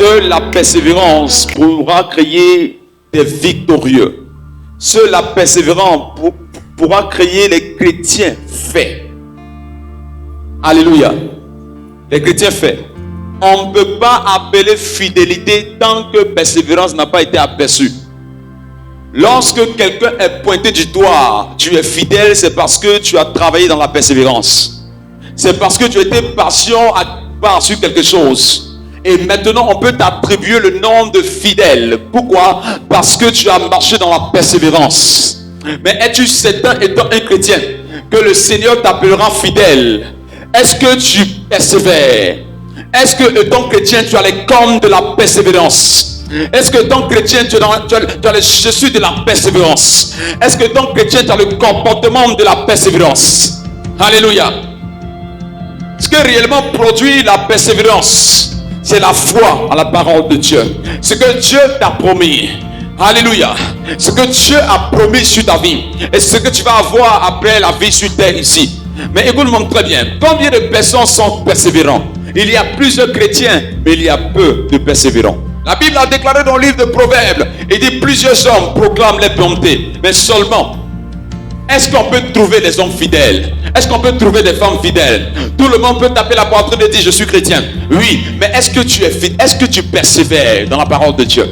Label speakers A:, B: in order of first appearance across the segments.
A: Seule la persévérance pourra créer des victorieux. Seule la persévérance pourra créer les chrétiens faits. Alléluia. Les chrétiens faits. On ne peut pas appeler fidélité tant que persévérance n'a pas été aperçue. Lorsque quelqu'un est pointé du doigt, tu es fidèle, c'est parce que tu as travaillé dans la persévérance. C'est parce que tu as été patient à part sur quelque chose. Et maintenant, on peut t'attribuer le nom de fidèle. Pourquoi? Parce que tu as marché dans la persévérance. Mais es-tu certain, étant un chrétien, que le Seigneur t'appellera fidèle? Est-ce que tu persévères? Est-ce que, étant chrétien, tu as les cornes de la persévérance? Est-ce que tant chrétien, tu as les chaussures de la persévérance? Est-ce que tant chrétien, tu as le comportement de la persévérance? Alléluia. Ce qui réellement produit la persévérance, c'est la foi à la parole de Dieu. Ce que Dieu t'a promis. Alléluia. Ce que Dieu a promis sur ta vie. Et ce que tu vas avoir après la vie sur terre ici. Mais écoute-moi très bien. Combien de personnes sont persévérants? Il y a plusieurs chrétiens, mais il y a peu de persévérants. La Bible a déclaré dans le livre de Proverbes, il dit plusieurs hommes proclament les bontés, mais seulement, est-ce qu'on peut trouver des hommes fidèles? Est-ce qu'on peut trouver des femmes fidèles? Tout le monde peut taper la poitrine et dire je suis chrétien. Oui, mais est-ce que tu es fidèle? Est-ce que tu persévères dans la parole de Dieu?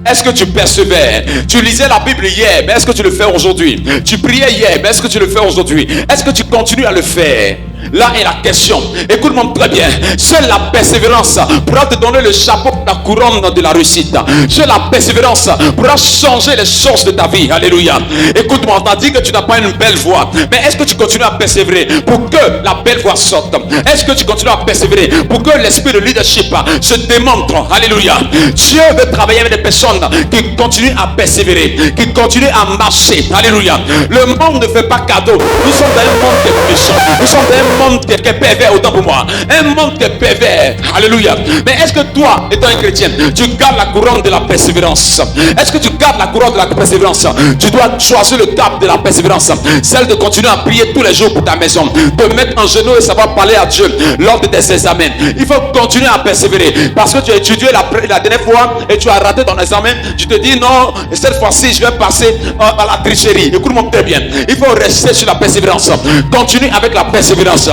A: Est-ce que tu persévères? Tu lisais la Bible hier, mais est-ce que tu le fais aujourd'hui? Tu priais hier, mais est-ce que tu le fais aujourd'hui? Est-ce que tu continues à le faire? Là est la question. Écoute-moi très bien. Seule la persévérance pourra te donner le chapeau, la couronne de la réussite. Seule la persévérance pourra changer les choses de ta vie. Alléluia. Écoute-moi, on t'a dit que tu n'as pas une belle voix. Mais est-ce que tu continues à persévérer pour que la belle voix sorte? Est-ce que tu continues à persévérer pour que l'esprit de leadership se démontre? Alléluia. Dieu veut travailler avec des personnes qui continuent à persévérer, qui continuent à marcher. Alléluia. Le monde ne fait pas cadeau. Nous sommes dans un monde qui est méchant. Nous sommes dans un monde qui est pervers, autant pour moi. Un monde qui est pervers. Alléluia. Mais est-ce que toi, étant un chrétien, tu gardes la couronne de la persévérance? Est-ce que tu gardes la couronne de la persévérance? Tu dois choisir le cap de la persévérance. Celle de continuer à prier tous les jours pour ta maison. De mettre en genoux et savoir parler à Dieu lors de tes examens. Il faut continuer à persévérer. Parce que tu as étudié la dernière fois et tu as raté ton examen. Tu te dis non, cette fois-ci je vais passer à la tricherie. Écoute-moi très bien. Il faut rester sur la persévérance. Continue avec la persévérance.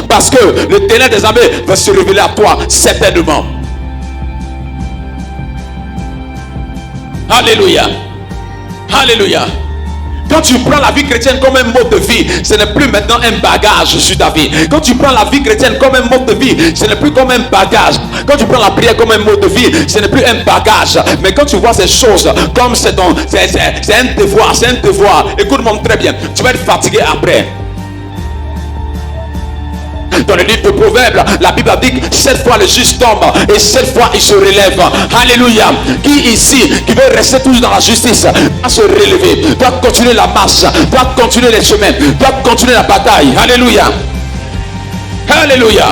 A: Parce que le ténèbre des armées va se révéler à toi certainement. Alléluia. Alléluia. Quand tu prends la vie chrétienne comme un mode de vie, ce n'est plus maintenant un bagage sur ta vie. Quand tu prends la vie chrétienne comme un mode de vie, ce n'est plus comme un bagage. Quand tu prends la prière comme un mode de vie, ce n'est plus un bagage. Mais quand tu vois ces choses comme c'est un devoir, c'est un devoir. Écoute-moi très bien, tu vas être fatigué après. Dans le livre de Proverbes, la Bible dit que 7 fois le juste tombe et 7 fois il se relève. Alléluia. Qui ici, qui veut rester toujours dans la justice, doit se relever, doit continuer la marche, doit continuer les chemins, doit continuer la bataille. Alléluia. Alléluia.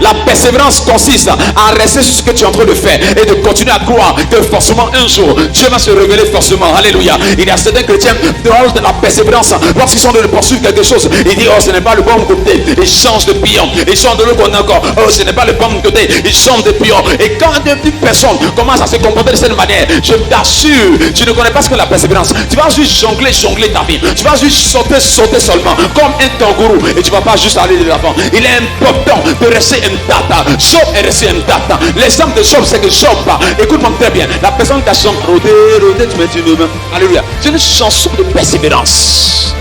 A: La persévérance consiste à rester sur ce que tu es en train de faire et de continuer à croire que forcément un jour Dieu va se révéler forcément. Alléluia. Il y a certains chrétiens dehors de la persévérance, lorsqu'ils sont en train de poursuivre quelque chose, ils disent oh ce n'est pas le bon côté, ils changent de pion, ils changent de l'autre côté encore, oh ce n'est pas le bon côté, ils changent de pion. Et quand une personne commence à se comporter de cette manière, je t'assure, tu ne connais pas ce que la persévérance. Tu vas juste jongler ta vie, tu vas juste sauter seulement comme un kangourou et tu ne vas pas juste aller de l'avant. Il est important de rester intacte. Job est resté intact. L'exemple de Job, c'est que Job, écoute-moi très bien, la personne qui a chanté rodé, tu mets une main. Alléluia. C'est une chanson de persévérance.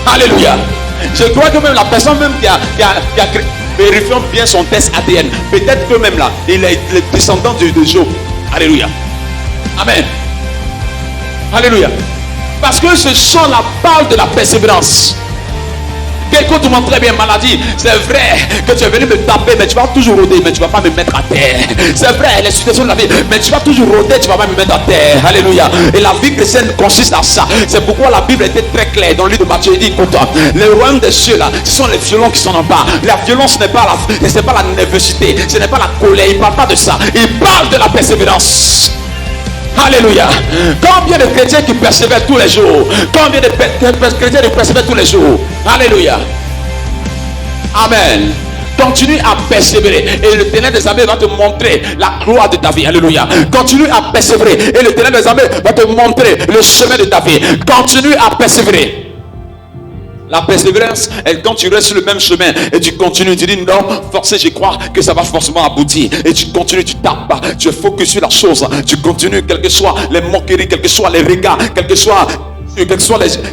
A: Alléluia. Je crois que même la personne même qui a vérifié bien son test ADN, peut-être que même là, il est le descendant de Job. Alléluia. Amen. Alléluia. Parce que ce chant-là parle de la persévérance. Écoute-moi très bien, maladie. C'est vrai que tu es venu me taper, mais tu vas toujours rôder, mais tu ne vas pas me mettre à terre. C'est vrai, les situations de la vie, mais tu vas toujours rôder, tu ne vas pas me mettre à terre. Alléluia. Et la vie chrétienne consiste à ça. C'est pourquoi la Bible était très claire dans le livre de Matthieu. Il dit, écoute, le royaume des cieux là, ce sont les violents qui sont en bas. La violence n'est pas la nervosité, ce n'est pas la colère. Il ne parle pas de ça. Il parle de la persévérance. Alléluia. Combien de chrétiens qui persévèrent tous les jours? Combien de chrétiens qui persévèrent tous les jours? Alléluia. Amen. Continue à persévérer et l'Éternel des armées va te montrer la gloire de ta vie. Alléluia. Continue à persévérer et l'Éternel des armées va te montrer le chemin de ta vie. Continue à persévérer. La persévérance, quand tu restes sur le même chemin et tu continues, tu dis non, forcément, je crois que ça va forcément aboutir. Et tu continues, tu tapes pas, tu es focus sur la chose. Tu continues, quelles que soient les moqueries, quels que soient les regards, quelles que soient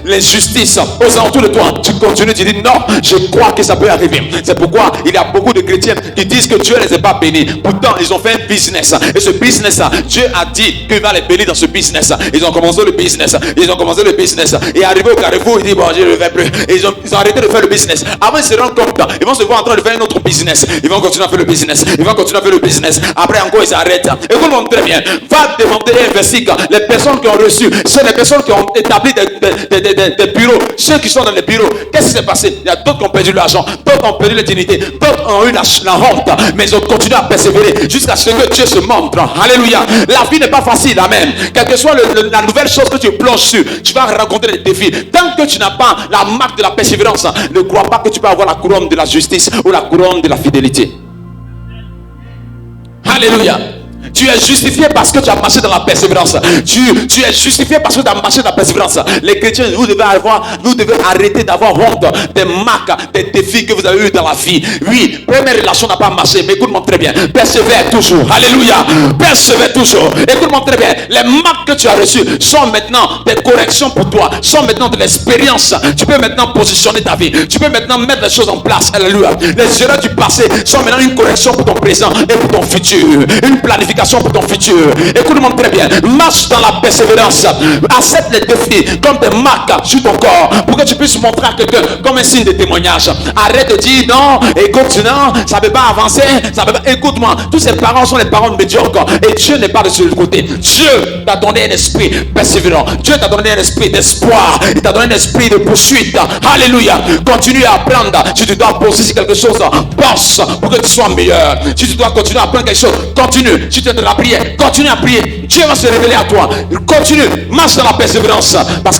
A: l'injustice aux alentours de toi, tu continues, tu dis non, je crois que ça peut arriver. C'est pourquoi il y a beaucoup de chrétiens qui disent que Dieu ne les a pas bénis. Pourtant, ils ont fait un business. Et ce business, Dieu a dit qu'il va les bénir dans ce business. Ils ont commencé le business. Et arrivé au carrefour, ils disent bon, je ne le fais plus. Et ils ont arrêté de faire le business. Avant, ils se rendent compte, ils vont se voir en train de faire un autre business. Ils vont continuer à faire le business. Après, encore, ils s'arrêtent. Écoute-moi très bien. Va demander un versicle. Les personnes qui ont reçu, c'est les personnes qui ont établi des bureaux. Ceux qui sont dans les bureaux, qu'est-ce qui s'est passé? Il y a d'autres qui ont perdu l'argent, d'autres ont perdu la dignité, d'autres ont eu la honte, mais ils ont continué à persévérer jusqu'à ce que Dieu se montre. Alléluia. La vie n'est pas facile, amen. Quelle que soit la nouvelle chose que tu plonges sur, tu vas rencontrer des défis. Tant que tu n'as pas la marque de la persévérance, ne crois pas que tu peux avoir la couronne de la justice ou la couronne de la fidélité. Alléluia. Tu es justifié parce que tu as marché dans la persévérance. Tu es justifié parce que tu as marché dans la persévérance. Les chrétiens, vous devez arrêter d'avoir honte des marques, des défis que vous avez eu dans la vie. Oui, première relation n'a pas marché, mais écoute-moi très bien. Persévère toujours. Alléluia. Persévère toujours. Écoute-moi très bien. Les marques que tu as reçues sont maintenant des corrections pour toi, sont maintenant de l'expérience. Tu peux maintenant positionner ta vie. Tu peux maintenant mettre les choses en place. Alléluia. Les erreurs du passé sont maintenant une correction pour ton présent et pour ton futur. Une planification pour ton futur. Écoute-moi très bien. Marche dans la persévérance. Accepte les défis comme des marques sur ton corps pour que tu puisses montrer à quelqu'un comme un signe de témoignage. Arrête de dire non, écoute, non, ça ne peut pas avancer. Écoute-moi, tous ces parents sont les parents médiocres et Dieu n'est pas de ce côté. Dieu t'a donné un esprit persévérant. Dieu t'a donné un esprit d'espoir. Il t'a donné un esprit de poursuite. Alléluia. Continue à apprendre. Si tu dois bosser sur quelque chose, bosse pour que tu sois meilleur. Si tu dois continuer à apprendre quelque chose, continue. Si tu es de la prière, continue à prier. Dieu va se révéler à toi. Continue, marche dans la persévérance parce que